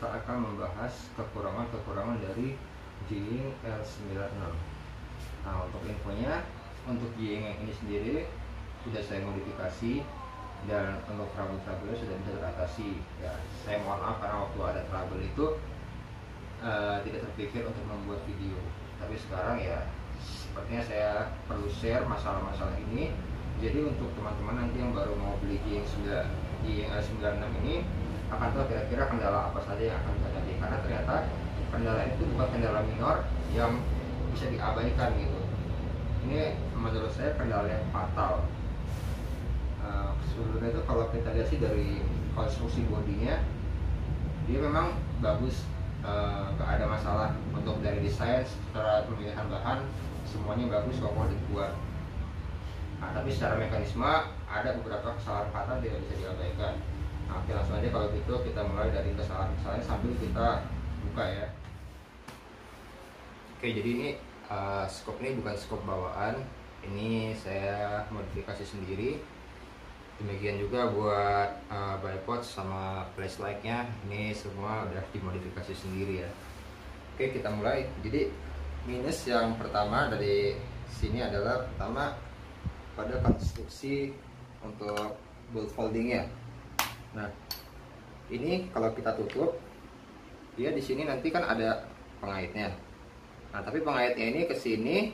kita akan membahas kekurangan-kekurangan dari Jiying L96. Nah, untuk infonya, untuk Jiying yang ini sendiri sudah saya modifikasi dan untuk trouble-trouble sudah bisa teratasi. Ya, saya mohon maaf karena waktu ada trouble itu tidak terpikir untuk membuat video. Tapi sekarang ya sepertinya saya perlu share masalah-masalah ini. Jadi untuk teman-teman nanti yang baru mau beli Jiying L96 ini akan tahu kira-kira kendala apa saja yang akan terjadi, karena ternyata kendala itu bukan kendala minor yang bisa diabaikan gitu. Ini menurut saya kendala yang fatal. Sebenarnya itu kalau kita lihat sih dari konstruksi bodinya, dia memang bagus, gak ada masalah. Untuk dari desain, secara pemilihan bahan semuanya bagus, kokoh dan kuat. Nah, tapi secara mekanisme ada beberapa kesalahan fatal tidak bisa diabaikan. Nah, oke, langsung aja kalau gitu kita mulai dari kesalahan-kesalahan sambil kita buka ya. Oke, jadi ini scope ini bukan scope bawaan, ini saya modifikasi sendiri. Demikian juga buat bipod sama flashlightnya, ini semua udah dimodifikasi sendiri ya. Oke, kita mulai. Jadi minus yang pertama dari sini adalah pertama pada konstruksi untuk bolt foldingnya. Nah, ini kalau kita tutup, dia di sini nanti kan ada pengaitnya. Nah, tapi pengaitnya ini ke sini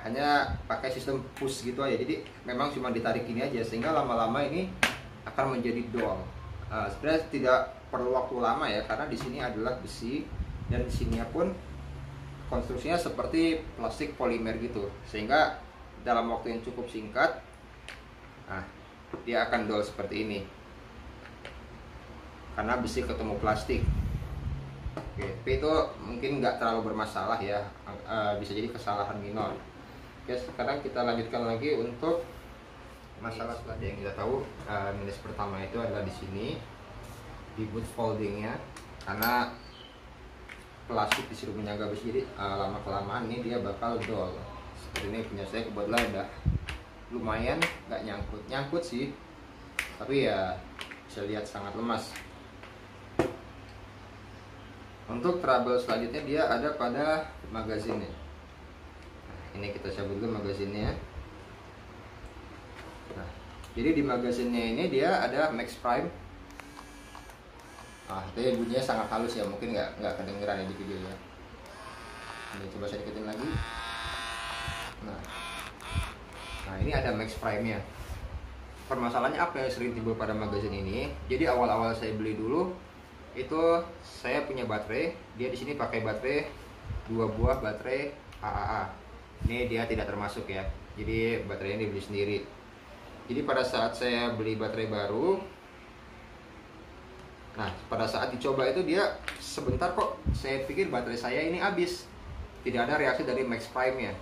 hanya pakai sistem push gitu aja. Jadi memang cuma ditarik ini aja, sehingga lama-lama ini akan menjadi dong. Sebenarnya tidak perlu waktu lama ya, karena di sini adalah besi dan di sini pun konstruksinya seperti plastik polimer gitu, sehingga dalam waktu yang cukup singkat, dia akan dol seperti ini karena besi ketemu plastik. Oke, tapi itu mungkin nggak terlalu bermasalah ya, bisa jadi kesalahan minor. Oke, sekarang kita lanjutkan lagi untuk masalah selanjutnya yang kita tahu. Minus pertama itu adalah di sini di boot foldingnya, karena plastik disuruh menyangga besi, jadi lama kelamaan ini dia bakal dol. Seperti ini punya saya kebetulan udah lumayan nggak nyangkut sih, tapi ya bisa lihat sangat lemas. Untuk trouble selanjutnya dia ada pada magazinnya. Ini kita cabut dulu magazinnya. Nah, jadi di magazinnya ini dia ada Max Prime. Ini bunyinya sangat halus ya, mungkin nggak kedengeran ya di videonya. Ini coba saya deketin lagi. Nah, ini ada Max Prime-nya. Permasalahannya apa yang sering timbul pada magazin ini? Jadi awal-awal saya beli dulu itu saya punya baterai, dia di sini pakai baterai 2 buah baterai AAA. Ini dia tidak termasuk ya. Jadi baterainya dibeli sendiri. Jadi pada saat saya beli baterai baru, nah pada saat dicoba itu dia sebentar kok, saya pikir baterai saya ini habis. Tidak ada reaksi dari Max Prime-nya.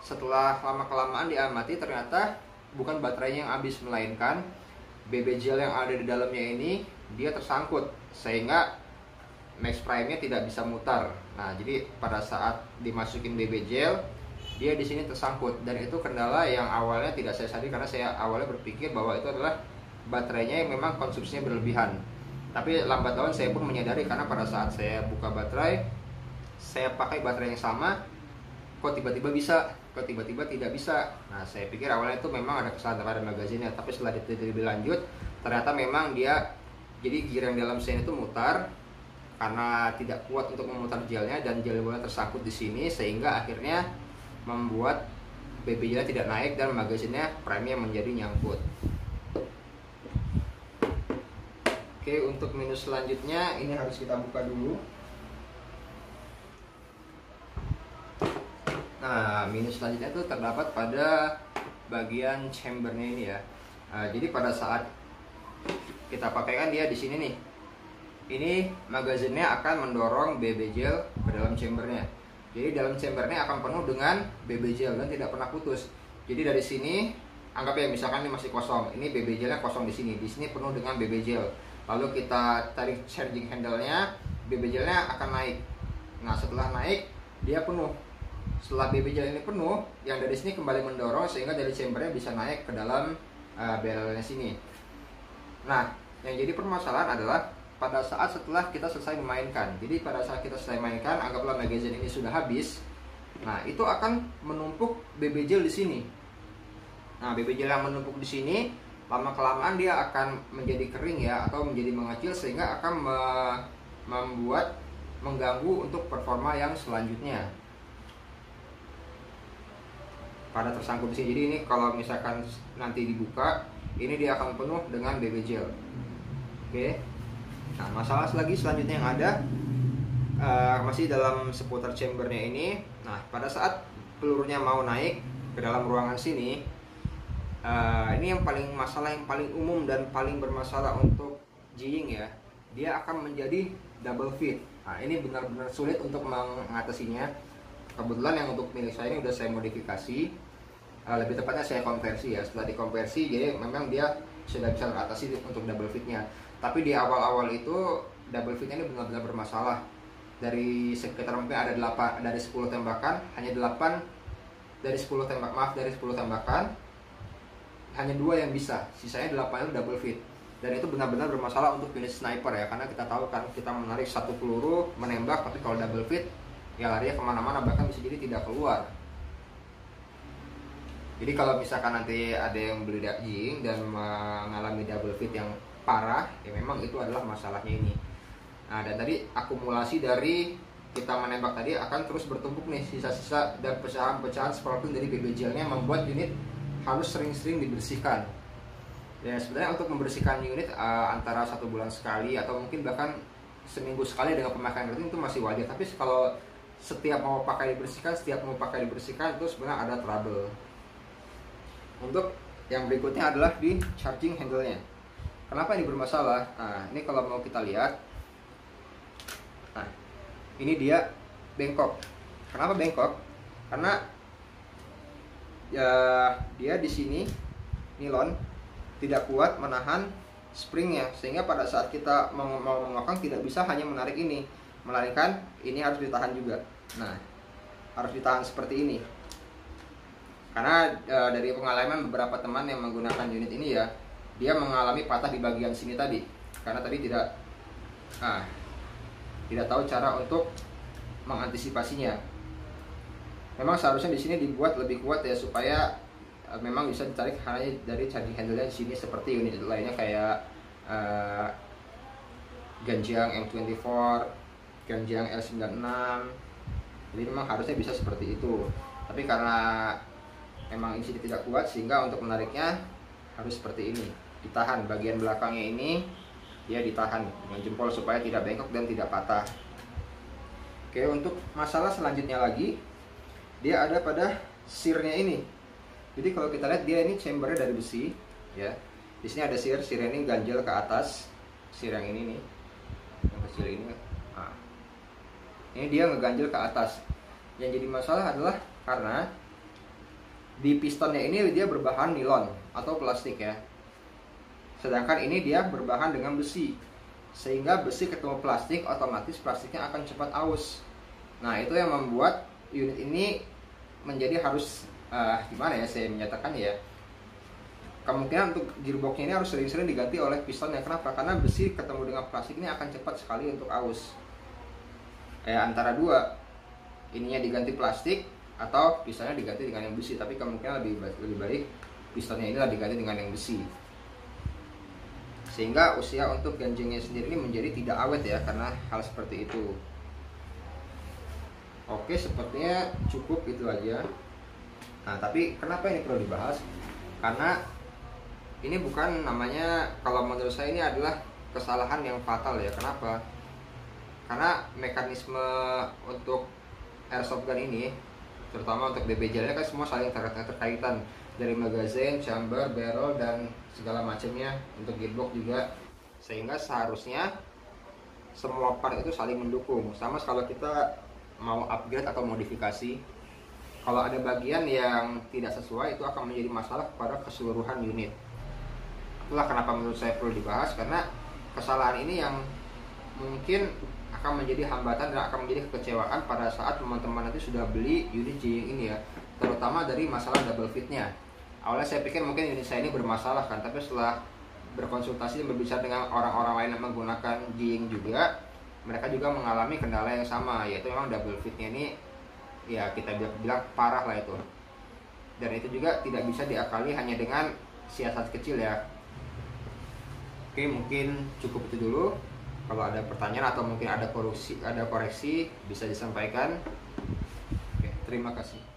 Setelah lama-kelamaan diamati, ternyata bukan baterainya yang habis, melainkan BB gel yang ada di dalamnya ini dia tersangkut, sehingga Max Prime-nya tidak bisa mutar. Nah, jadi pada saat dimasukin BB gel, dia di sini tersangkut, dan itu kendala yang awalnya tidak saya sadari, karena saya awalnya berpikir bahwa itu adalah baterainya yang memang konsumsinya berlebihan. Tapi lambat laun saya pun menyadari, karena pada saat saya buka baterai, saya pakai baterai yang sama, kok tiba-tiba bisa, kok tiba-tiba tidak bisa. Nah, saya pikir awalnya itu memang ada kesalahan pada magazinnya, tapi setelah diteliti lebih lanjut, ternyata memang dia, jadi gear yang dalam sen itu mutar karena tidak kuat untuk memutar gelnya, dan gelnya tersangkut di sini, sehingga akhirnya membuat BB gelnya tidak naik dan magazinnya prime-nya menjadi nyangkut. Oke, untuk minus selanjutnya ini harus kita buka dulu. Nah, minus selanjutnya itu terdapat pada bagian chambernya ini ya. Jadi pada saat kita pakai kan dia di sini nih, ini magazinnya akan mendorong BB gel ke dalam chambernya. Jadi dalam chambernya akan penuh dengan BB gel dan tidak pernah putus. Jadi dari sini, anggap ya misalkan ini masih kosong, ini BB gelnya kosong di sini penuh dengan BB gel. Lalu kita tarik charging handle-nya, BB gelnya akan naik. Nah, setelah naik dia penuh. Setelah BB gel ini penuh, yang dari sini kembali mendorong sehingga dari chambernya bisa naik ke dalam barrelnya sini. Nah, yang jadi permasalahan adalah pada saat setelah kita selesai memainkan. Jadi pada saat kita selesai mainkan, anggaplah magazine ini sudah habis. Nah, itu akan menumpuk BB gel di sini. Nah, BB gel yang menumpuk di sini lama kelamaan dia akan menjadi kering ya, atau menjadi mengecil, sehingga akan membuat mengganggu untuk performa yang selanjutnya pada tersangkut di sini. Jadi ini kalau misalkan nanti dibuka, ini dia akan penuh dengan BB gel. Oke. Nah, masalah lagi selanjutnya yang ada masih dalam seputar chambernya ini. Nah, pada saat pelurunya mau naik ke dalam ruangan sini, ini yang paling umum dan paling bermasalah untuk Jiying ya. Dia akan menjadi double fit. Nah, ini benar-benar sulit untuk mengatasinya. Kebetulan yang untuk milik saya ini udah saya modifikasi, lebih tepatnya saya konversi ya. Setelah dikonversi, jadi memang dia sudah bisa mengatasi untuk double fitnya. Tapi di awal-awal itu double fitnya ini benar-benar bermasalah. Dari sekitar mungkin ada 8 dari 10 tembakan, hanya 8 dari 10 tembakan hanya 2 yang bisa, sisanya 8 itu double fit. Dan itu benar-benar bermasalah untuk unit sniper ya, karena kita tahu kan kita menarik satu peluru menembak, tapi kalau double fit ya larinya kemana-mana, bahkan bisa jadi tidak keluar. Jadi kalau misalkan nanti ada yang beli Jiying dan mengalami double fit yang parah, ya memang itu adalah masalahnya ini. Nah, dan tadi akumulasi dari kita menembak tadi akan terus bertumpuk nih, sisa-sisa dan pecahan-pecahan sparkling dari BB gelnya, membuat unit harus sering-sering dibersihkan. Ya, sebenarnya untuk membersihkan unit antara 1 bulan sekali atau mungkin bahkan seminggu sekali dengan pemakaian rutin itu masih wajar. Tapi kalau setiap mau pakai dibersihkan itu sebenarnya ada trouble. Untuk yang berikutnya adalah di charging handle-nya. Kenapa ini bermasalah? Nah, ini kalau mau kita lihat, nah ini dia bengkok. Kenapa bengkok? Karena ya dia di sini nilon tidak kuat menahan springnya, sehingga pada saat kita mau mengokang tidak bisa hanya menarik ini, melainkan ini harus ditahan juga. Nah, harus ditahan seperti ini. Karena dari pengalaman beberapa teman yang menggunakan unit ini ya, dia mengalami patah di bagian sini tadi, karena tadi tidak tahu cara untuk mengantisipasinya. Memang seharusnya di sini dibuat lebih kuat ya, supaya memang bisa ditarik hanya dari charging handle-nya di sini, seperti unit lainnya kayak Ganjiang M24, Ganjiang L96. Jadi memang harusnya bisa seperti itu. Tapi karena memang ini tidak kuat, sehingga untuk menariknya harus seperti ini, ditahan bagian belakangnya ini, dia ditahan dengan jempol supaya tidak bengkok dan tidak patah. Oke, untuk masalah selanjutnya lagi, dia ada pada sirnya ini. Jadi kalau kita lihat, dia ini chambernya dari besi ya. Di sini ada sir ini ganjel ke atas. Sir yang ini nih, yang kecil ini. Nah, ini dia ngeganjel ke atas. Yang jadi masalah adalah karena di pistonnya ini dia berbahan nilon atau plastik ya. Sedangkan ini dia berbahan dengan besi. Sehingga besi ketemu plastik, otomatis plastiknya akan cepat aus. Nah, itu yang membuat unit ini menjadi harus gimana ya saya menyatakan ya, kemungkinan untuk gearboxnya ini harus sering-sering diganti oleh pistonnya. Kenapa? Karena besi ketemu dengan plastik ini akan cepat sekali untuk aus. Antara dua, ininya diganti plastik atau pistonnya diganti dengan yang besi. Tapi kemungkinan lebih baik pistonnya inilah diganti dengan yang besi, sehingga usia untuk ganjengnya sendiri ini menjadi tidak awet ya, karena hal seperti itu. Oke, sepertinya cukup itu aja. Nah, tapi kenapa ini perlu dibahas? Karena ini bukan namanya, kalau menurut saya ini adalah kesalahan yang fatal ya. Kenapa? Karena mekanisme untuk airsoft gun ini, terutama untuk BB gelnya kan semua saling terkaitan, dari magazine, chamber, barrel, dan segala macamnya, untuk gearbox juga. Sehingga seharusnya semua part itu saling mendukung. Sama kalau kita mau upgrade atau modifikasi, kalau ada bagian yang tidak sesuai, itu akan menjadi masalah kepada keseluruhan unit. Itulah kenapa menurut saya perlu dibahas, karena kesalahan ini yang mungkin akan menjadi hambatan dan akan menjadi kekecewaan pada saat teman-teman nanti sudah beli unit Jiying ini ya, terutama dari masalah double fitnya. Awalnya saya pikir mungkin unit saya ini bermasalah kan, tapi setelah berkonsultasi dan berbicara dengan orang-orang lain yang menggunakan Jiying juga, mereka juga mengalami kendala yang sama, yaitu memang double fitnya ini ya kita bilang parah lah itu. Dan itu juga tidak bisa diakali hanya dengan siasat kecil ya. Oke, mungkin cukup itu dulu. Kalau ada pertanyaan atau mungkin ada koreksi bisa disampaikan. Oke, terima kasih.